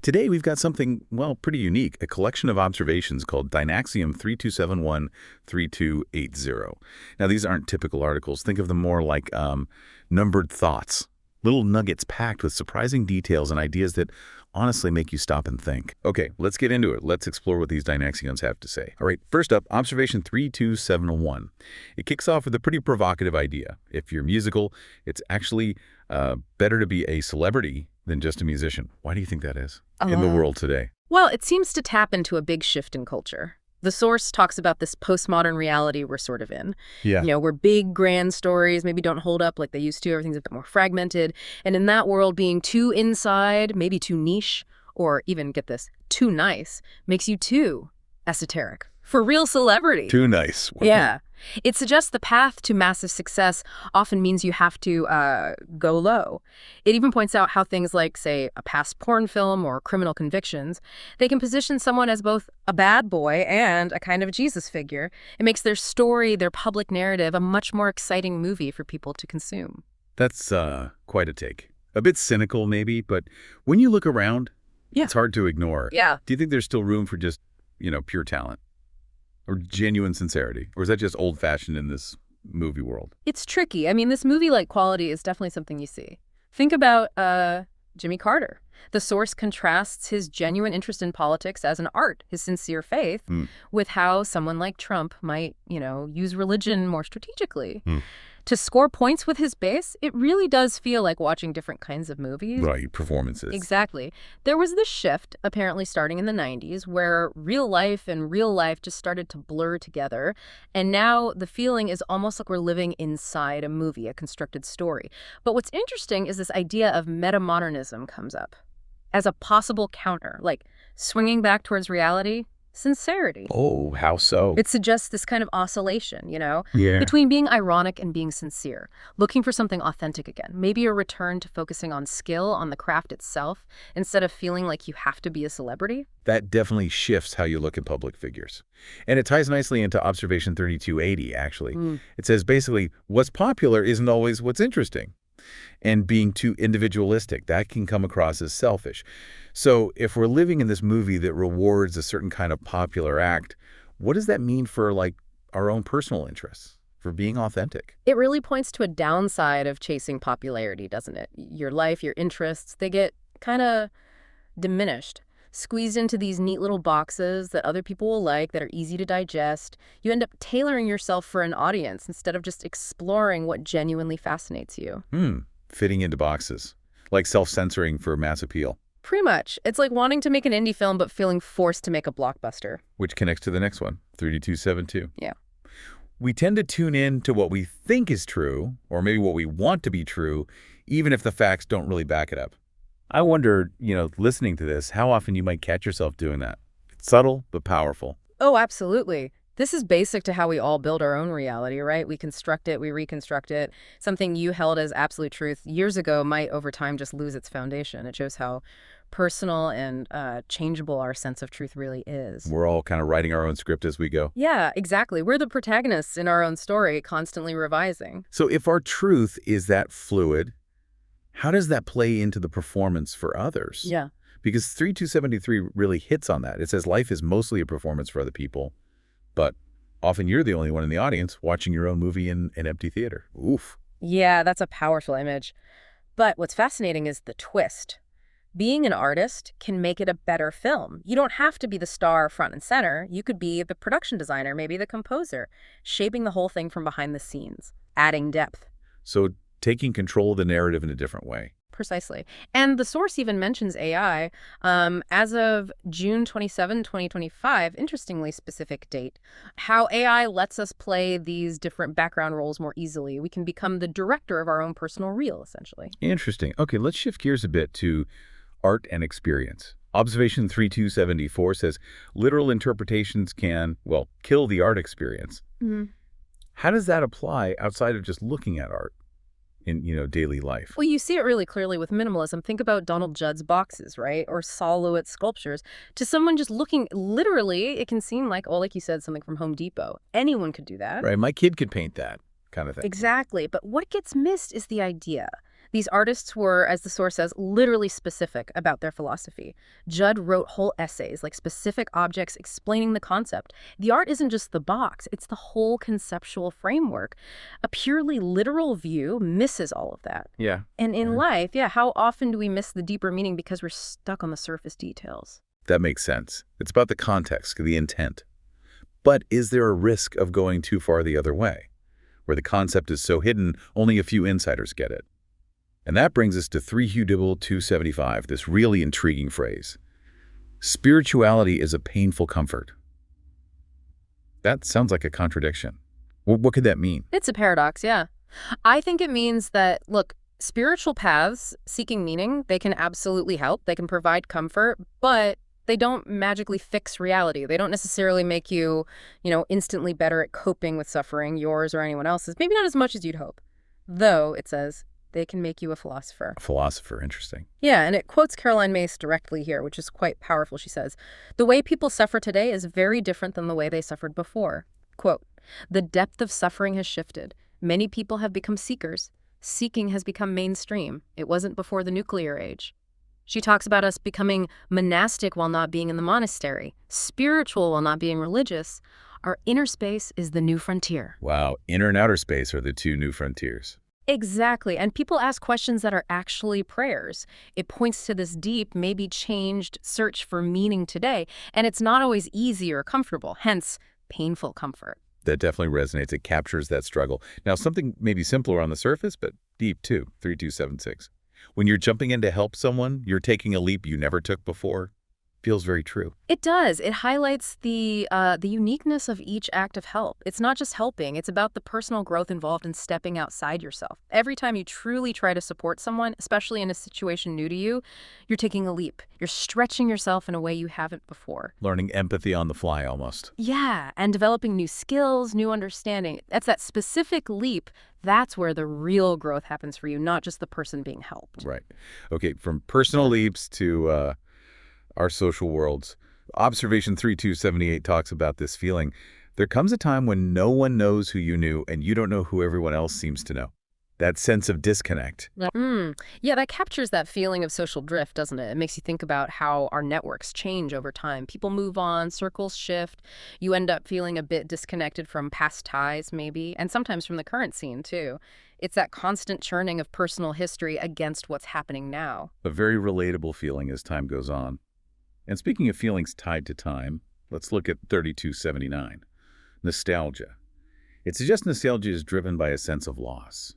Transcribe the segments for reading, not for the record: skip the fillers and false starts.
Today, we've got something, well, pretty unique, a collection of observations called Dynaxiom 3271-3280. Now, these aren't typical articles. Think of them more like numbered thoughts, little nuggets packed with surprising details and ideas that honestly make you stop and think. Okay, let's get into it. Let's explore what these Dynaxioms have to say. All right, first up, observation 3271. It kicks off with a pretty provocative idea. If you're musical, it's actually better to be a celebrity than just a musician. Why do you think that is in the world today? Well, it seems to tap into a big shift in culture. The source talks about this postmodern reality we're sort of in. Yeah. Where big, grand stories maybe don't hold up like they used to. Everything's a bit more fragmented. And in that world, being too inside, maybe too niche, or even, get this, too nice, makes you too esoteric. For real celebrity. Too nice. Yeah. It suggests the path to massive success often means you have to go low. It even points out how things like, say, a past porn film or criminal convictions, they can position someone as both a bad boy and a kind of Jesus figure. It makes their story, their public narrative, a much more exciting movie for people to consume. That's quite a take. A bit cynical, maybe, but when you look around, it's hard to ignore. Yeah. Do you think there's still room for just, pure talent? Or genuine sincerity? Or is that just old-fashioned in this movie world? It's tricky. I mean, this movie-like quality is definitely something you see. Think about Jimmy Carter. The source contrasts his genuine interest in politics as an art, his sincere faith, with how someone like Trump might, use religion more strategically. To score points with his base, it really does feel like watching different kinds of movies. Right, performances. Exactly. There was this shift, apparently starting in the 90s, where real life and real life just started to blur together. And now the feeling is almost like we're living inside a movie, a constructed story. But what's interesting is this idea of metamodernism comes up as a possible counter, like swinging back towards reality. Sincerity. Oh, how so? It suggests this kind of oscillation, Yeah. between being ironic and being sincere, looking for something authentic again, maybe a return to focusing on skill, on the craft itself, instead of feeling like you have to be a celebrity. That definitely shifts how you look at public figures. And it ties nicely into observation 3280, actually. It says basically, what's popular isn't always what's interesting. And being too individualistic, that can come across as selfish. So if we're living in this movie that rewards a certain kind of popular act, what does that mean for, our own personal interests, for being authentic? It really points to a downside of chasing popularity, doesn't it? Your life, your interests, they get kind of diminished, squeezed into these neat little boxes that other people will like, that are easy to digest. You end up tailoring yourself for an audience instead of just exploring what genuinely fascinates you. Fitting into boxes, like self-censoring for mass appeal. Pretty much. It's like wanting to make an indie film but feeling forced to make a blockbuster. Which connects to the next one, 3272. Yeah. We tend to tune in to what we think is true, or maybe what we want to be true, even if the facts don't really back it up. I wonder, listening to this, how often you might catch yourself doing that. It's subtle, but powerful. Oh, absolutely. This is basic to how we all build our own reality, right? We construct it, we reconstruct it. Something you held as absolute truth years ago might over time just lose its foundation. It shows how personal and changeable our sense of truth really is. We're all kind of writing our own script as we go. Yeah, exactly. We're the protagonists in our own story, constantly revising. So if our truth is that fluid, how does that play into the performance for others? Yeah. Because 3273 really hits on that. It says life is mostly a performance for other people, but often you're the only one in the audience watching your own movie in an empty theater. Oof. Yeah, that's a powerful image. But what's fascinating is the twist. Being an artist can make it a better film. You don't have to be the star front and center. You could be the production designer, maybe the composer, shaping the whole thing from behind the scenes, adding depth. So taking control of the narrative in a different way. Precisely. And the source even mentions AI. As of June 27, 2025, interestingly specific date, how AI lets us play these different background roles more easily. We can become the director of our own personal reel, essentially. Interesting. Okay, let's shift gears a bit to art and experience. Observation 3274 says literal interpretations can, kill the art experience. How does that apply outside of just looking at art in, daily life? Well, you see it really clearly with minimalism. Think about Donald Judd's boxes, right? Or silhouette sculptures. To someone just looking literally, it can seem like, like you said, something from Home Depot. Anyone could do that. Right, my kid could paint that kind of thing. Exactly. But what gets missed is the idea. These artists were, as the source says, literally specific about their philosophy. Judd wrote whole essays, like specific objects explaining the concept. The art isn't just the box, it's the whole conceptual framework. A purely literal view misses all of that. Yeah. And in life, how often do we miss the deeper meaning because we're stuck on the surface details? That makes sense. It's about the context, the intent. But is there a risk of going too far the other way, where the concept is so hidden only a few insiders get it? And that brings us to 3 Hugh Dibble 275, this really intriguing phrase. Spirituality is a painful comfort. That sounds like a contradiction. What could that mean? It's a paradox, yeah. I think it means that, look, spiritual paths seeking meaning, they can absolutely help. They can provide comfort, but they don't magically fix reality. They don't necessarily make you, instantly better at coping with suffering, yours or anyone else's. Maybe not as much as you'd hope. Though, it says, they can make you a philosopher. A philosopher, interesting. Yeah, and it quotes Caroline Myss directly here, which is quite powerful. She says, "The way people suffer today is very different than the way they suffered before." Quote, "The depth of suffering has shifted. Many people have become seekers. Seeking has become mainstream. It wasn't before the nuclear age." She talks about us becoming monastic while not being in the monastery, spiritual while not being religious. Our inner space is the new frontier. Wow, inner and outer space are the 2 new frontiers. Exactly. And people ask questions that are actually prayers. It points to this deep, maybe changed search for meaning today. And it's not always easy or comfortable, hence painful comfort. That definitely resonates. It captures that struggle. Now, something maybe simpler on the surface, but deep too, 3276. When you're jumping in to help someone, you're taking a leap you never took before. Feels very true. It does. It highlights the uniqueness of each act of help. It's not just helping. It's about the personal growth involved in stepping outside yourself. Every time you truly try to support someone, especially in a situation new to you, you're taking a leap. You're stretching yourself in a way you haven't before. Learning empathy on the fly almost. Yeah, and developing new skills, new understanding. That's that specific leap. That's where the real growth happens for you, not just the person being helped. Right. Okay, from personal leaps to our social worlds. Observation 3278 talks about this feeling. There comes a time when no one knows who you knew and you don't know who everyone else seems to know. That sense of disconnect. Yeah, that captures that feeling of social drift, doesn't it? It makes you think about how our networks change over time. People move on, circles shift. You end up feeling a bit disconnected from past ties, maybe, and sometimes from the current scene, too. It's that constant churning of personal history against what's happening now. A very relatable feeling as time goes on. And speaking of feelings tied to time, let's look at 3279. Nostalgia. It suggests nostalgia is driven by a sense of loss.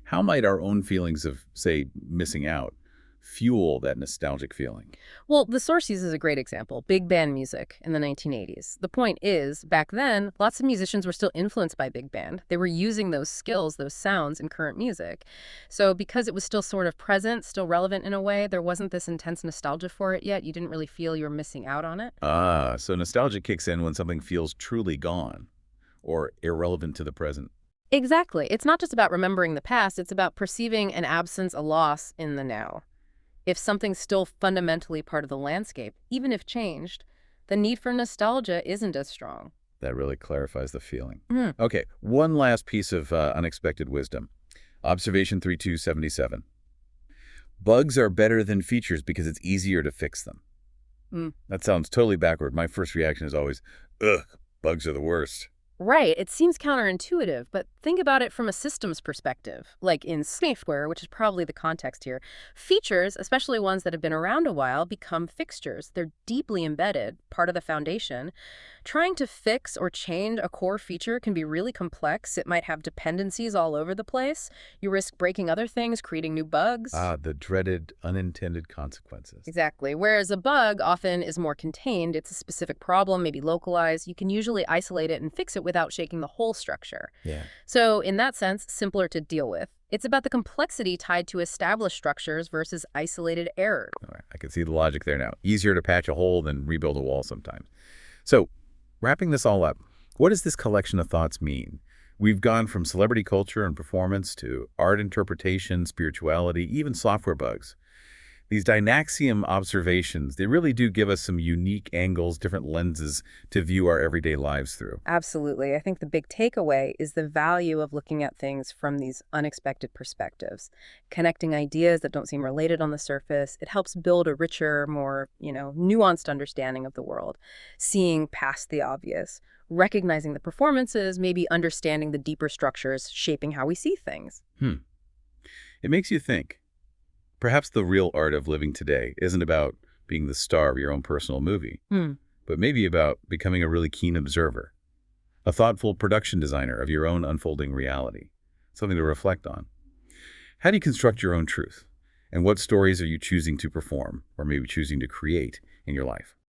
How might our own feelings of, say, missing out fuel that nostalgic feeling? Well, the source uses a great example, big band music in the 1980s. The point is, back then, lots of musicians were still influenced by big band. They were using those skills, those sounds in current music. So because it was still sort of present, still relevant in a way, there wasn't this intense nostalgia for it yet. You didn't really feel you were missing out on it. So nostalgia kicks in when something feels truly gone or irrelevant to the present. Exactly. It's not just about remembering the past. It's about perceiving an absence, a loss in the now. If something's still fundamentally part of the landscape, even if changed, the need for nostalgia isn't as strong. That really clarifies the feeling. Okay, one last piece of unexpected wisdom. Observation 3277. Bugs are better than features because it's easier to fix them. That sounds totally backward. My first reaction is always, ugh, bugs are the worst. Right. It seems counterintuitive, but think about it from a systems perspective, like in software, which is probably the context here. Features, especially ones that have been around a while, become fixtures. They're deeply embedded, part of the foundation. Trying to fix or change a core feature can be really complex. It might have dependencies all over the place. You risk breaking other things, creating new bugs. The dreaded unintended consequences. Exactly. Whereas a bug often is more contained. It's a specific problem, maybe localized. You can usually isolate it and fix it without shaking the whole structure. Yeah. So in that sense, simpler to deal with. It's about the complexity tied to established structures versus isolated errors. All right, I can see the logic there now. Easier to patch a hole than rebuild a wall sometimes. So, wrapping this all up, what does this collection of thoughts mean? We've gone from celebrity culture and performance to art interpretation, spirituality, even software bugs. These Dynaxiom observations, they really do give us some unique angles, different lenses to view our everyday lives through. Absolutely. I think the big takeaway is the value of looking at things from these unexpected perspectives. Connecting ideas that don't seem related on the surface, it helps build a richer, more, nuanced understanding of the world. Seeing past the obvious, recognizing the performances, maybe understanding the deeper structures shaping how we see things. It makes you think. Perhaps the real art of living today isn't about being the star of your own personal movie, but maybe about becoming a really keen observer, a thoughtful production designer of your own unfolding reality, something to reflect on. How do you construct your own truth? And what stories are you choosing to perform, or maybe choosing to create in your life?